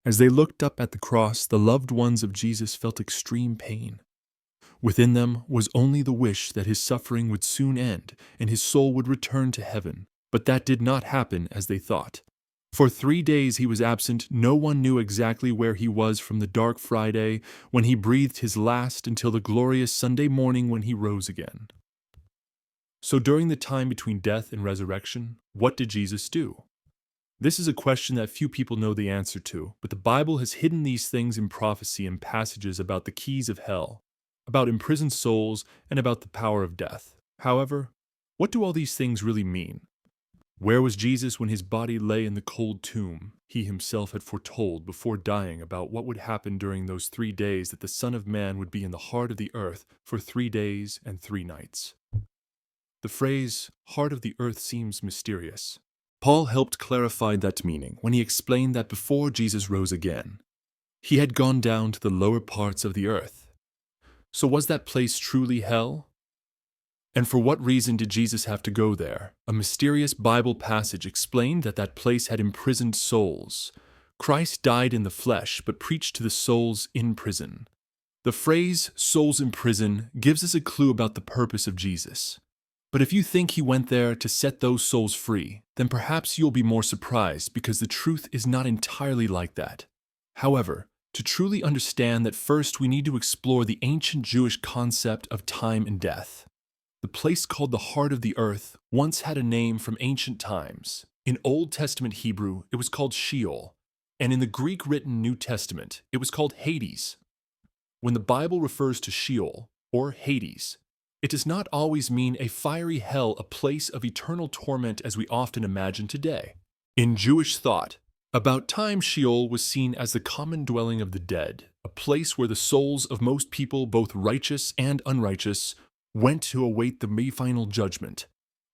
As they looked up at the cross, the loved ones of Jesus felt extreme pain. Within them was only the wish that his suffering would soon end and his soul would return to heaven. But that did not happen as they thought. For 3 days he was absent. No one knew exactly where he was from the dark Friday when he breathed his last until the glorious Sunday morning when he rose again. So during the time between death and resurrection, what did Jesus do? This is a question that few people know the answer to, but the Bible has hidden these things in prophecy and passages about the keys of hell, about imprisoned souls, and about the power of death. However, what do all these things really mean? Where was Jesus when his body lay in the cold tomb he himself had foretold before dying about what would happen during those 3 days that the Son of Man would be in the heart of the earth for 3 days and 3 nights? The phrase, heart of the earth, seems mysterious. Paul helped clarify that meaning when he explained that before Jesus rose again, he had gone down to the lower parts of the earth. So was that place truly hell? And for what reason did Jesus have to go there? A mysterious Bible passage explained that that place had imprisoned souls. Christ died in the flesh, but preached to the souls in prison. The phrase, souls in prison, gives us a clue about the purpose of Jesus. But if you think he went there to set those souls free, then perhaps you'll be more surprised because the truth is not entirely like that. However, to truly understand that, first we need to explore the ancient Jewish concept of time and death. The place called the heart of the earth once had a name from ancient times. In Old Testament Hebrew, it was called Sheol, and in the Greek written New Testament, it was called Hades. When the Bible refers to Sheol, or Hades, it does not always mean a fiery hell, a place of eternal torment as we often imagine today. In Jewish thought, about time, Sheol was seen as the common dwelling of the dead, a place where the souls of most people, both righteous and unrighteous, went to await the final judgment.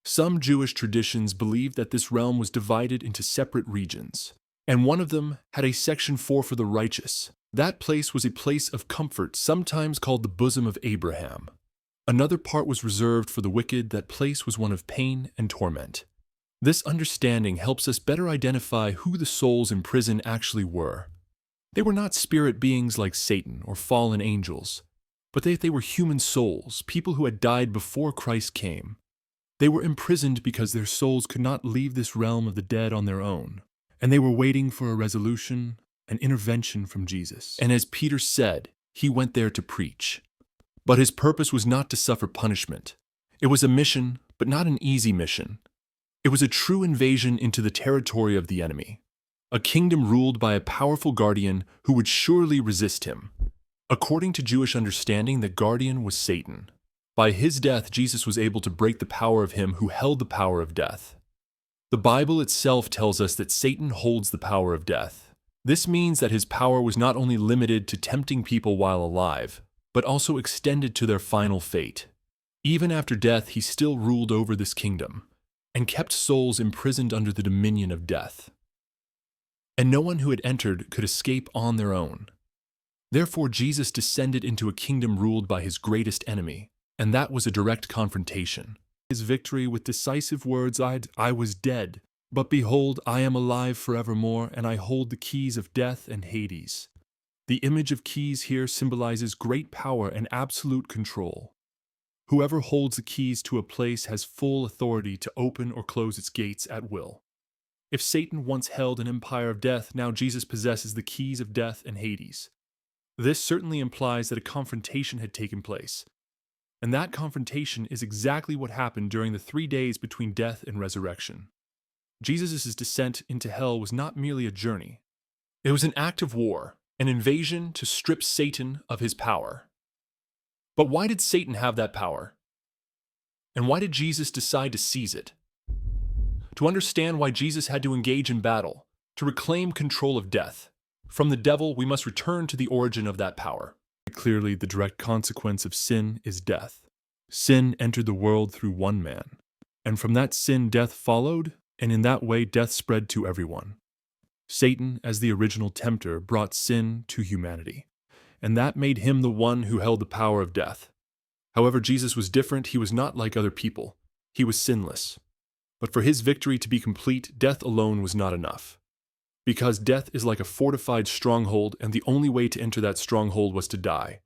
Some Jewish traditions believed that this realm was divided into separate regions, and one of them had a section for the righteous. That place was a place of comfort, sometimes called the bosom of Abraham. Another part was reserved for the wicked. That place was one of pain and torment. This understanding helps us better identify who the souls in prison actually were. They were not spirit beings like Satan or fallen angels, but they were human souls, people who had died before Christ came. They were imprisoned because their souls could not leave this realm of the dead on their own, and they were waiting for a resolution, an intervention from Jesus. And as Peter said, he went there to preach. But his purpose was not to suffer punishment. It was a mission, but not an easy mission. It was a true invasion into the territory of the enemy, a kingdom ruled by a powerful guardian who would surely resist him. According to Jewish understanding, the guardian was Satan. By his death, Jesus was able to break the power of him who held the power of death. The Bible itself tells us that Satan holds the power of death. This means that his power was not only limited to tempting people while alive, but also extended to their final fate. Even after death, he still ruled over this kingdom and kept souls imprisoned under the dominion of death. And no one who had entered could escape on their own. Therefore, Jesus descended into a kingdom ruled by his greatest enemy, and that was a direct confrontation. His victory with decisive words, I was dead, but behold, I am alive forevermore, and I hold the keys of death and Hades. The image of keys here symbolizes great power and absolute control. Whoever holds the keys to a place has full authority to open or close its gates at will. If Satan once held an empire of death, now Jesus possesses the keys of death and Hades. This certainly implies that a confrontation had taken place. And that confrontation is exactly what happened during the 3 days between death and resurrection. Jesus' descent into hell was not merely a journey. It was an act of war, an invasion to strip Satan of his power. But why did Satan have that power? And why did Jesus decide to seize it? To understand why Jesus had to engage in battle, to reclaim control of death from the devil, we must return to the origin of that power. Clearly, the direct consequence of sin is death. Sin entered the world through one man, and from that sin death followed, and in that way death spread to everyone. Satan, as the original tempter, brought sin to humanity, and that made him the one who held the power of death. However, Jesus was different. He was not like other people. He was sinless. But for his victory to be complete, death alone was not enough. because death is like a fortified stronghold, and the only way to enter that stronghold was to die.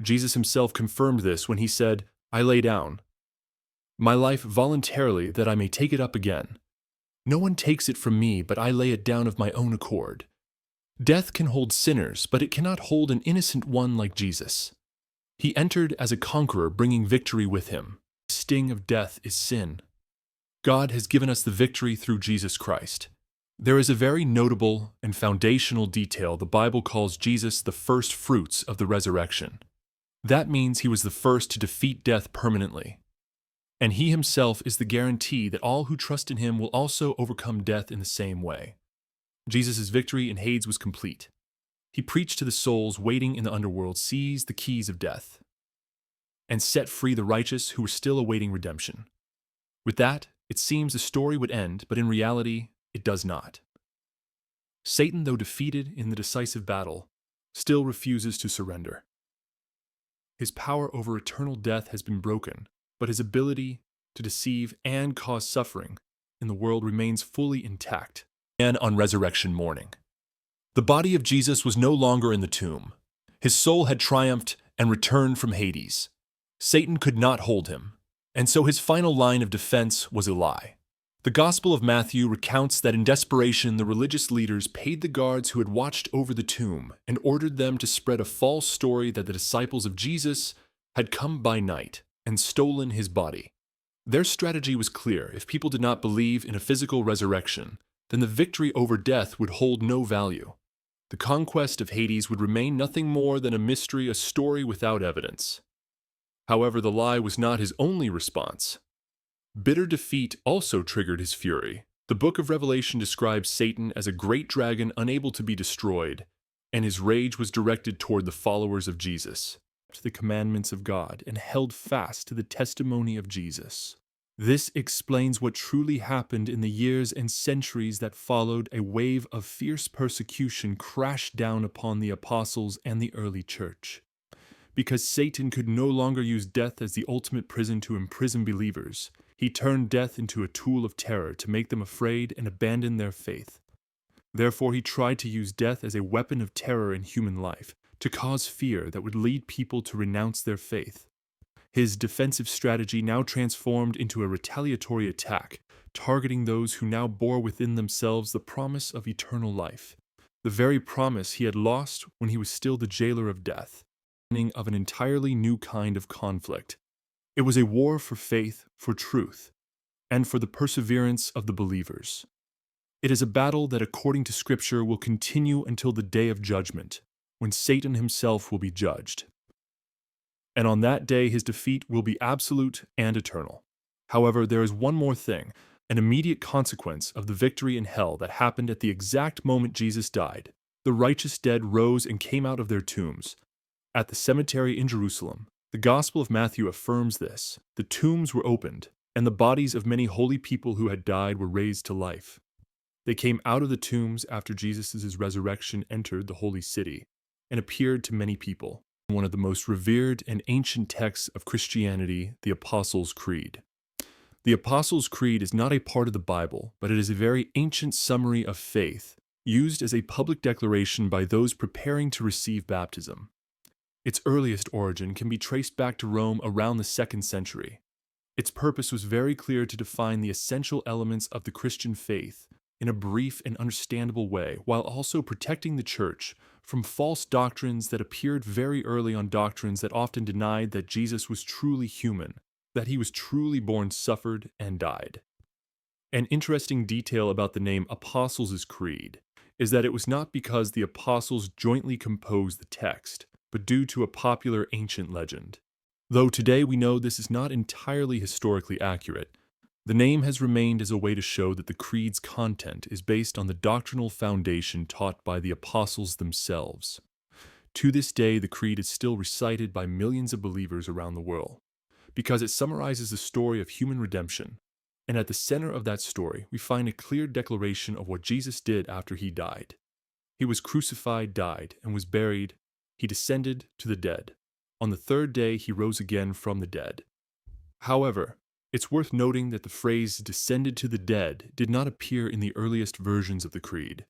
Jesus himself confirmed this when he said, "I lay down my life voluntarily that I may take it up again. No one takes it from me, but I lay it down of my own accord." Death can hold sinners, but it cannot hold an innocent one like Jesus. He entered as a conqueror, bringing victory with him. The sting of death is sin. God has given us the victory through Jesus Christ. There is a very notable and foundational detail. The Bible calls Jesus the first fruits of the resurrection. That means he was the first to defeat death permanently. And he himself is the guarantee that all who trust in him will also overcome death in the same way. Jesus' victory in Hades was complete. He preached to the souls waiting in the underworld, seized the keys of death, and set free the righteous who were still awaiting redemption. With that, it seems the story would end, but in reality, it does not. Satan, though defeated in the decisive battle, still refuses to surrender. His power over eternal death has been broken, but his ability to deceive and cause suffering in the world remains fully intact. And on resurrection morning, the body of Jesus was no longer in the tomb. His soul had triumphed and returned from Hades. Satan could not hold him, and so his final line of defense was a lie. The Gospel of Matthew recounts that in desperation the religious leaders paid the guards who had watched over the tomb and ordered them to spread a false story that the disciples of Jesus had come by night and stolen his body. Their strategy was clear. If people did not believe in a physical resurrection, then the victory over death would hold no value. The conquest of Hades would remain nothing more than a mystery, a story without evidence. However, the lie was not his only response. Bitter defeat also triggered his fury. The book of Revelation describes Satan as a great dragon unable to be destroyed, and his rage was directed toward the followers of Jesus, to the commandments of God, and held fast to the testimony of Jesus. This explains what truly happened in the years and centuries that followed. A wave of fierce persecution crashed down upon the apostles and the early church. Because Satan could no longer use death as the ultimate prison to imprison believers, he turned death into a tool of terror to make them afraid and abandon their faith. Therefore, he tried to use death as a weapon of terror in human life, to cause fear that would lead people to renounce their faith. His defensive strategy now transformed into a retaliatory attack, targeting those who now bore within themselves the promise of eternal life, the very promise he had lost when he was still the jailer of death. Of an entirely new kind of conflict. It was a war for faith, for truth, and for the perseverance of the believers. It is a battle that, according to Scripture, will continue until the day of judgment, when Satan himself will be judged. And on that day his defeat will be absolute and eternal. However, there is one more thing, an immediate consequence of the victory in hell that happened at the exact moment Jesus died. The righteous dead rose and came out of their tombs. At the cemetery in Jerusalem, the Gospel of Matthew affirms this. The tombs were opened, and the bodies of many holy people who had died were raised to life. They came out of the tombs after Jesus' resurrection entered the holy city and appeared to many people. One of the most revered and ancient texts of Christianity, the Apostles' Creed. The Apostles' Creed is not a part of the Bible, but it is a very ancient summary of faith, used as a public declaration by those preparing to receive baptism. Its earliest origin can be traced back to Rome around the 2nd century. Its purpose was very clear: to define the essential elements of the Christian faith in a brief and understandable way, while also protecting the church from false doctrines that appeared very early on, doctrines that often denied that Jesus was truly human, that he was truly born, suffered, and died. An interesting detail about the name Apostles' Creed is that it was not because the apostles jointly composed the text, but due to a popular ancient legend. Though today we know this is not entirely historically accurate, the name has remained as a way to show that the creed's content is based on the doctrinal foundation taught by the apostles themselves. To this day, the creed is still recited by millions of believers around the world, because it summarizes the story of human redemption, and at the center of that story, we find a clear declaration of what Jesus did after he died. He was crucified, died, and was buried. He descended to the dead. On the 3rd day, he rose again from the dead. However, it's worth noting that the phrase "descended to the dead" did not appear in the earliest versions of the creed.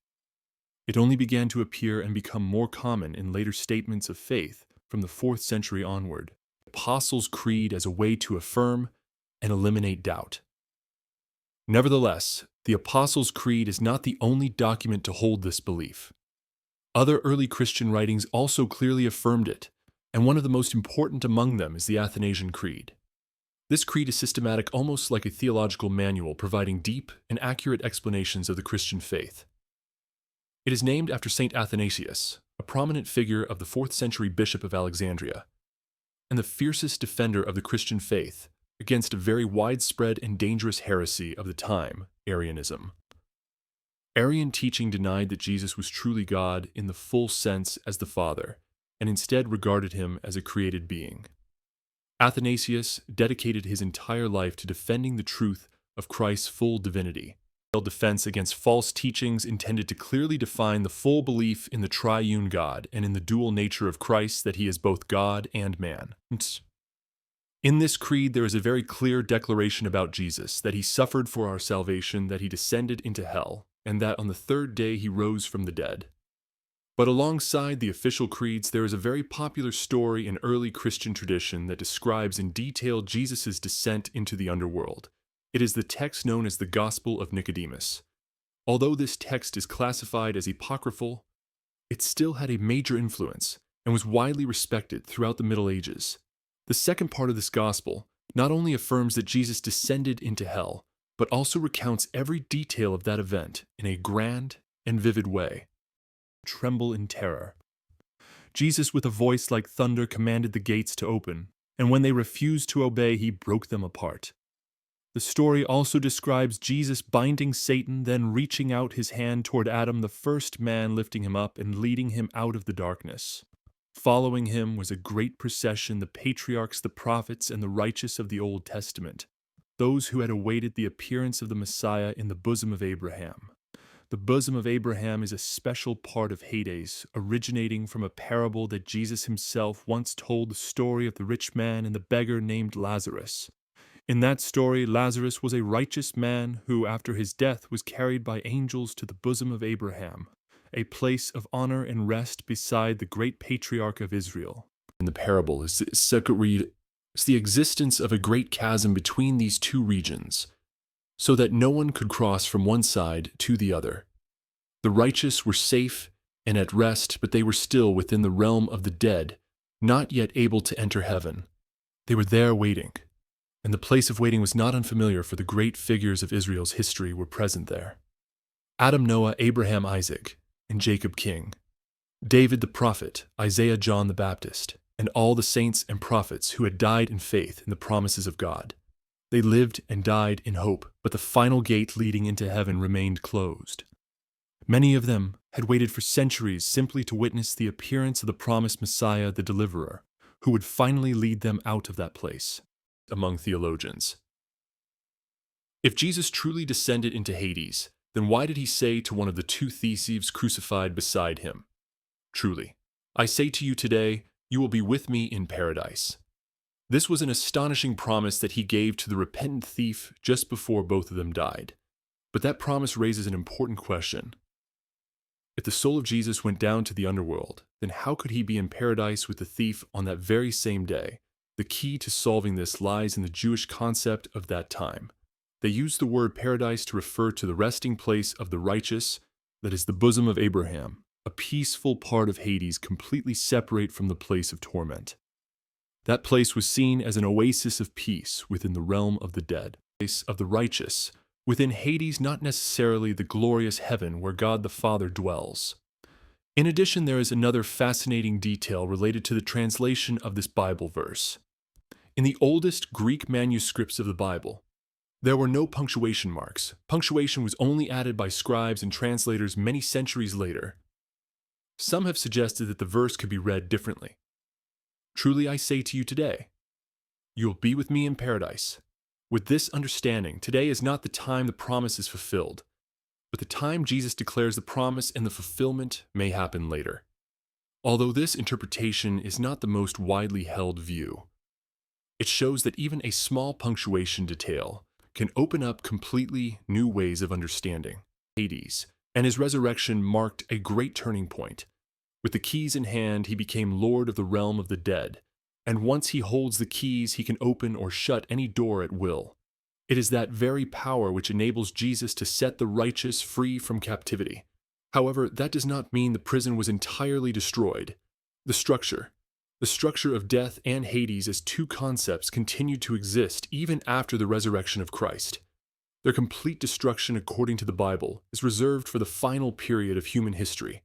It only began to appear and become more common in later statements of faith from the 4th century onward. Apostles' Creed as a way to affirm and eliminate doubt. Nevertheless, the Apostles' Creed is not the only document to hold this belief. Other early Christian writings also clearly affirmed it, and one of the most important among them is the Athanasian Creed. This creed is systematic, almost like a theological manual, providing deep and accurate explanations of the Christian faith. It is named after Saint Athanasius, a prominent figure of the 4th century bishop of Alexandria, and the fiercest defender of the Christian faith against a very widespread and dangerous heresy of the time, Arianism. Arian teaching denied that Jesus was truly God in the full sense as the Father, and instead regarded him as a created being. Athanasius dedicated his entire life to defending the truth of Christ's full divinity, defense against false teachings intended to clearly define the full belief in the triune God and in the dual nature of Christ, that he is both God and man. In this creed, there is a very clear declaration about Jesus, that he suffered for our salvation, that he descended into hell, and that on the 3rd day he rose from the dead. But alongside the official creeds, there is a very popular story in early Christian tradition that describes in detail Jesus' descent into the underworld. It is the text known as the Gospel of Nicodemus. Although this text is classified as apocryphal, it still had a major influence and was widely respected throughout the Middle Ages. The second part of this gospel not only affirms that Jesus descended into hell, but also recounts every detail of that event in a grand and vivid way. Tremble in terror. Jesus, with a voice like thunder, commanded the gates to open, and when they refused to obey, he broke them apart. The story also describes Jesus binding Satan, then reaching out his hand toward Adam, the first man, lifting him up and leading him out of the darkness. Following him was a great procession, the patriarchs, the prophets, and the righteous of the Old Testament, those who had awaited the appearance of the Messiah in the bosom of Abraham. The bosom of Abraham is a special part of Hades, originating from a parable that Jesus himself once told, the story of the rich man and the beggar named Lazarus. In that story, Lazarus was a righteous man who, after his death, was carried by angels to the bosom of Abraham, a place of honor and rest beside the great patriarch of Israel. In the parable is the existence of a great chasm between these two regions, so that no one could cross from one side to the other. The righteous were safe and at rest, but they were still within the realm of the dead, not yet able to enter heaven. They were there waiting. And the place of waiting was not unfamiliar, for the great figures of Israel's history were present there. Adam, Noah, Abraham, Isaac, and Jacob king, David the prophet, Isaiah, John the Baptist, and all the saints and prophets who had died in faith in the promises of God. They lived and died in hope, but the final gate leading into heaven remained closed. Many of them had waited for centuries simply to witness the appearance of the promised Messiah, the Deliverer, who would finally lead them out of that place. Among theologians, if Jesus truly descended into Hades, then why did he say to one of the 2 thieves crucified beside him, "Truly, I say to you today, you will be with me in paradise"? This was an astonishing promise that he gave to the repentant thief just before both of them died. But that promise raises an important question. If the soul of Jesus went down to the underworld, then how could he be in paradise with the thief on that very same day? The key to solving this lies in the Jewish concept of that time. They used the word paradise to refer to the resting place of the righteous, that is the bosom of Abraham, a peaceful part of Hades completely separate from the place of torment. That place was seen as an oasis of peace within the realm of the dead, place of the righteous, within Hades, not necessarily the glorious heaven where God the Father dwells. In addition, there is another fascinating detail related to the translation of this Bible verse. In the oldest Greek manuscripts of the Bible, there were no punctuation marks. Punctuation was only added by scribes and translators many centuries later. Some have suggested that the verse could be read differently. Truly I say to you today, you will be with me in paradise. With this understanding, today is not the time the promise is fulfilled, but the time Jesus declares the promise and the fulfillment may happen later. Although this interpretation is not the most widely held view, it shows that even a small punctuation detail can open up completely new ways of understanding Hades, And his resurrection marked a great turning point. With the keys in hand, he became Lord of the realm of the dead. And once he holds the keys, he can open or shut any door at will. It is that very power which enables Jesus to set the righteous free from captivity. However, that does not mean the prison was entirely destroyed. The structure of death and Hades as two concepts continued to exist even after the resurrection of Christ. Their complete destruction, according to the Bible, is reserved for the final period of human history.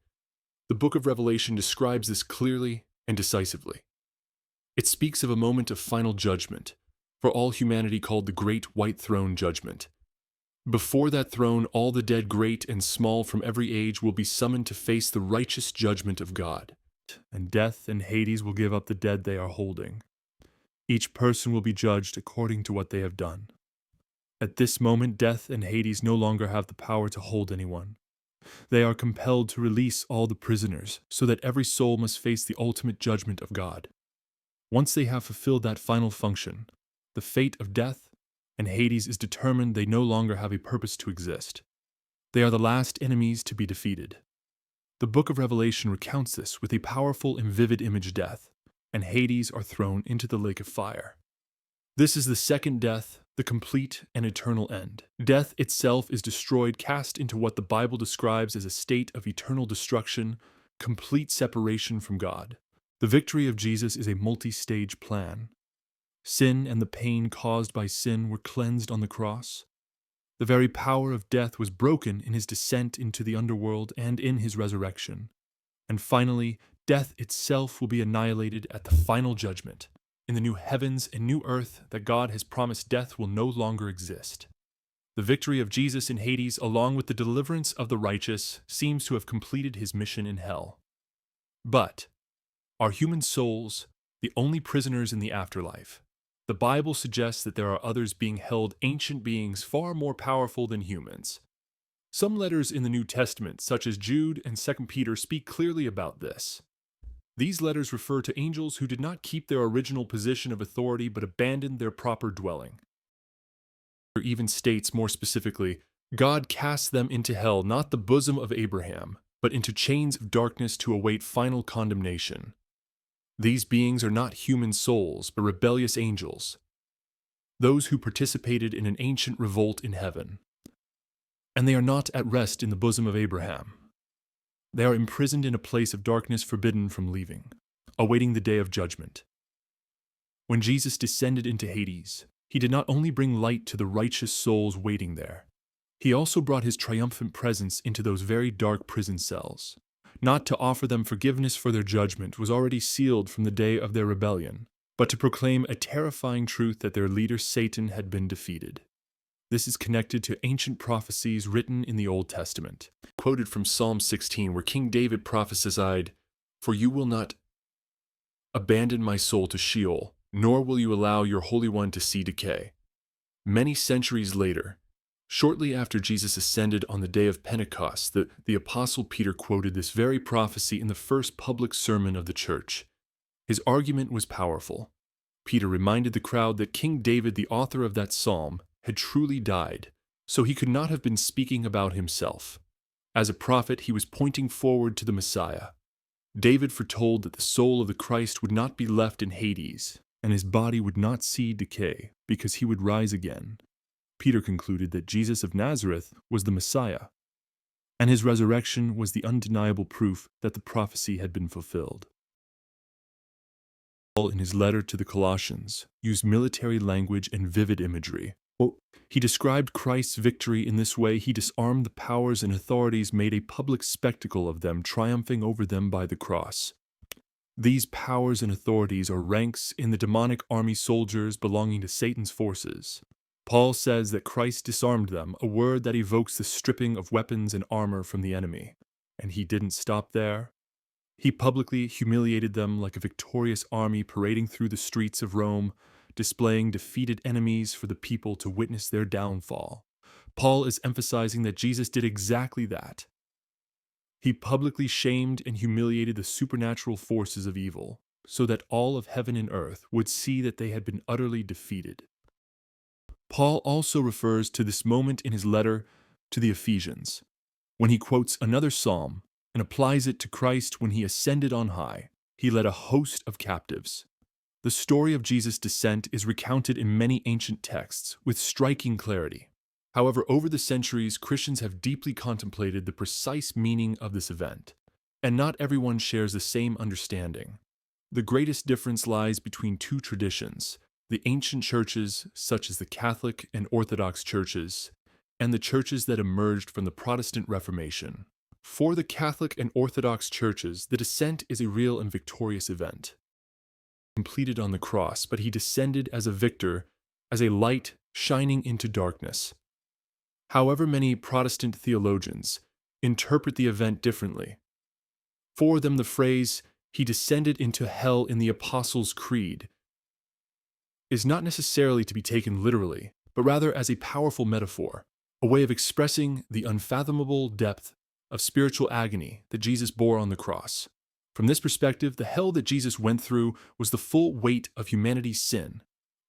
The book of Revelation describes this clearly and decisively. It speaks of a moment of final judgment, for all humanity called the Great White Throne Judgment. Before that throne, all the dead, great and small from every age, will be summoned to face the righteous judgment of God. And death and Hades will give up the dead they are holding. Each person will be judged according to what they have done. At this moment, death and Hades no longer have the power to hold anyone. They are compelled to release all the prisoners, so that every soul must face the ultimate judgment of God. Once they have fulfilled that final function, the fate of death and Hades is determined. They no longer have a purpose to exist. They are the last enemies to be defeated. The book of Revelation recounts this with a powerful and vivid image. Death and Hades are thrown into the lake of fire. This is the second death, the complete and eternal end. Death itself is destroyed, cast into what the Bible describes as a state of eternal destruction, complete separation from God. The victory of Jesus is a multi-stage plan. Sin and the pain caused by sin were cleansed on the cross. The very power of death was broken in his descent into the underworld and in his resurrection. And finally, death itself will be annihilated at the final judgment. In the new heavens and new earth that God has promised, death will no longer exist. The victory of Jesus in Hades, along with the deliverance of the righteous, seems to have completed his mission in hell. But are human souls the only prisoners in the afterlife? The Bible suggests that there are others being held, ancient beings far more powerful than humans. Some letters in the New Testament, such as Jude and 2 Peter, speak clearly about this. These letters refer to angels who did not keep their original position of authority but abandoned their proper dwelling. It even states more specifically, God cast them into hell, not the bosom of Abraham, but into chains of darkness to await final condemnation. These beings are not human souls, but rebellious angels, those who participated in an ancient revolt in heaven. And they are not at rest in the bosom of Abraham. They are imprisoned in a place of darkness, forbidden from leaving, awaiting the day of judgment. When Jesus descended into Hades, he did not only bring light to the righteous souls waiting there, he also brought his triumphant presence into those very dark prison cells. Not to offer them forgiveness for their judgment was already sealed from the day of their rebellion, but to proclaim a terrifying truth that their leader Satan had been defeated. This is connected to ancient prophecies written in the Old Testament, quoted from Psalm 16, where King David prophesied, "For you will not abandon my soul to Sheol, nor will you allow your Holy One to see decay." Many centuries later, shortly after Jesus ascended on the day of Pentecost, the Apostle Peter quoted this very prophecy in the first public sermon of the church. His argument was powerful. Peter reminded the crowd that King David, the author of that psalm, had truly died, so he could not have been speaking about himself. As a prophet, he was pointing forward to the Messiah. David foretold that the soul of the Christ would not be left in Hades, and his body would not see decay, because he would rise again. Peter concluded that Jesus of Nazareth was the Messiah, and his resurrection was the undeniable proof that the prophecy had been fulfilled. Paul, in his letter to the Colossians, used military language and vivid imagery. He described Christ's victory in this way: he disarmed the powers and authorities, made a public spectacle of them, triumphing over them by the cross. These powers and authorities are ranks in the demonic army, soldiers belonging to Satan's forces. Paul says that Christ disarmed them, a word that evokes the stripping of weapons and armor from the enemy. And he didn't stop there. He publicly humiliated them like a victorious army parading through the streets of Rome, displaying defeated enemies for the people to witness their downfall. Paul is emphasizing that Jesus did exactly that. He publicly shamed and humiliated the supernatural forces of evil, so that all of heaven and earth would see that they had been utterly defeated. Paul also refers to this moment in his letter to the Ephesians. when he quotes another psalm and applies it to Christ when he ascended on high. He led a host of captives. The story of Jesus' descent is recounted in many ancient texts with striking clarity. However, over the centuries, Christians have deeply contemplated the precise meaning of this event, and not everyone shares the same understanding. The greatest difference lies between two traditions: the ancient churches, such as the Catholic and Orthodox churches, and the churches that emerged from the Protestant Reformation. For the Catholic and Orthodox churches, the descent is a real and victorious event, completed on the cross, but he descended as a victor, as a light shining into darkness. However, many Protestant theologians interpret the event differently. For them, the phrase, "he descended into hell in the Apostles' Creed," is not necessarily to be taken literally, but rather as a powerful metaphor, a way of expressing the unfathomable depth of spiritual agony that Jesus bore on the cross. From this perspective, the hell that Jesus went through was the full weight of humanity's sin,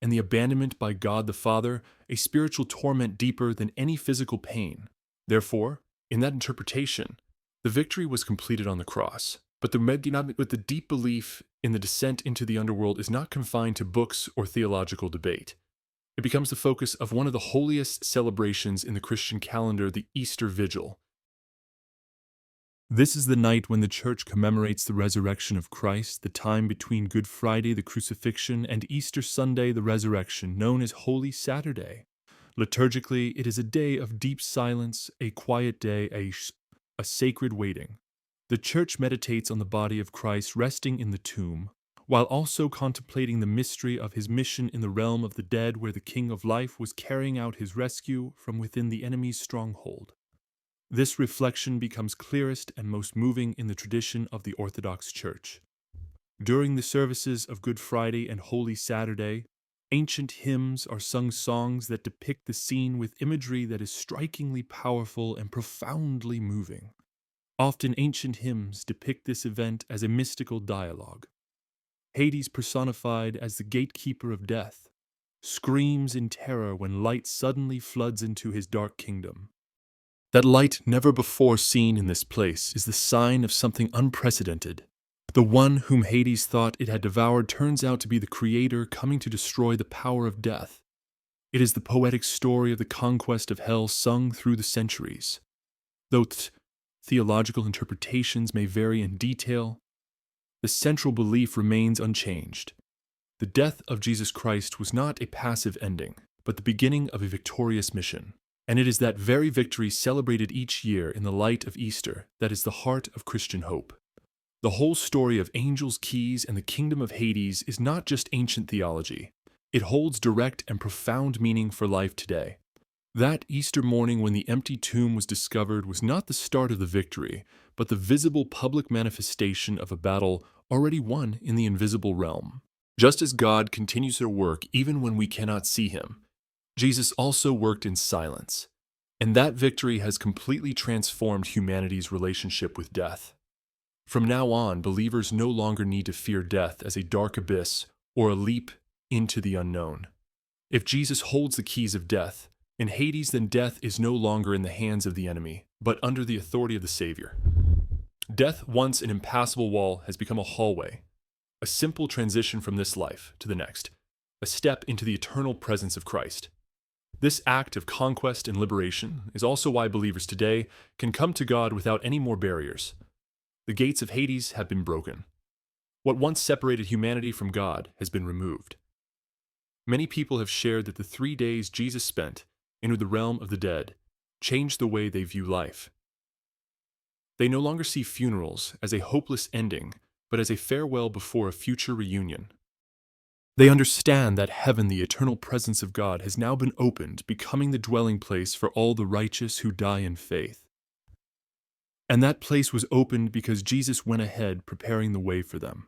and the abandonment by God the Father, a spiritual torment deeper than any physical pain. Therefore, in that interpretation, the victory was completed on the cross. But the deep belief in the descent into the underworld is not confined to books or theological debate. It becomes the focus of one of the holiest celebrations in the Christian calendar, the Easter Vigil. This is the night when the Church commemorates the resurrection of Christ, the time between Good Friday, the crucifixion, and Easter Sunday, the resurrection, known as Holy Saturday. Liturgically, it is a day of deep silence, a quiet day, a sacred waiting. The Church meditates on the body of Christ resting in the tomb, while also contemplating the mystery of his mission in the realm of the dead, where the King of Life was carrying out his rescue from within the enemy's stronghold. This reflection becomes clearest and most moving in the tradition of the Orthodox Church. During the services of Good Friday and Holy Saturday, ancient hymns are sung, songs that depict the scene with imagery that is strikingly powerful and profoundly moving. Often ancient hymns depict this event as a mystical dialogue. Hades, personified as the gatekeeper of death, screams in terror when light suddenly floods into his dark kingdom. That light never before seen in this place is the sign of something unprecedented. The one whom Hades thought it had devoured turns out to be the Creator coming to destroy the power of death. It is the poetic story of the conquest of hell sung through the centuries. Though theological interpretations may vary in detail, the central belief remains unchanged. The death of Jesus Christ was not a passive ending, but the beginning of a victorious mission. And it is that very victory celebrated each year in the light of Easter that is the heart of Christian hope. The whole story of angels' keys and the kingdom of Hades is not just ancient theology. It holds direct and profound meaning for life today. That Easter morning when the empty tomb was discovered was not the start of the victory, but the visible public manifestation of a battle already won in the invisible realm. Just as God continues to work even when we cannot see him, Jesus also worked in silence, and that victory has completely transformed humanity's relationship with death. From now on, believers no longer need to fear death as a dark abyss or a leap into the unknown. If Jesus holds the keys of death in Hades, then death is no longer in the hands of the enemy, but under the authority of the Savior. Death, once an impassable wall, has become a hallway, a simple transition from this life to the next, a step into the eternal presence of Christ. This act of conquest and liberation is also why believers today can come to God without any more barriers. The gates of Hades have been broken. What once separated humanity from God has been removed. Many people have shared that the 3 days Jesus spent in the realm of the dead changed the way they view life. They no longer see funerals as a hopeless ending, but as a farewell before a future reunion. They understand that heaven, the eternal presence of God, has now been opened, becoming the dwelling place for all the righteous who die in faith. And that place was opened because Jesus went ahead, preparing the way for them.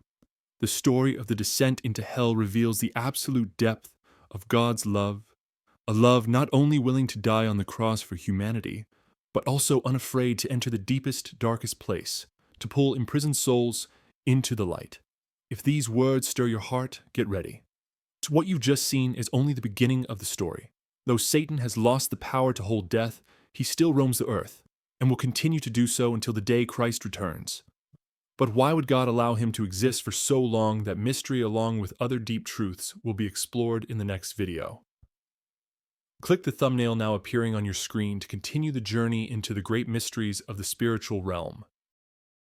The story of the descent into hell reveals the absolute depth of God's love, a love not only willing to die on the cross for humanity, but also unafraid to enter the deepest, darkest place, to pull imprisoned souls into the light. If these words stir your heart, get ready. So what you've just seen is only the beginning of the story. Though Satan has lost the power to hold death, he still roams the earth. and will continue to do so until the day Christ returns. But why would God allow him to exist for so long? That mystery, along with other deep truths, will be explored in the next video. Click the thumbnail now appearing on your screen to continue the journey into the great mysteries of the spiritual realm.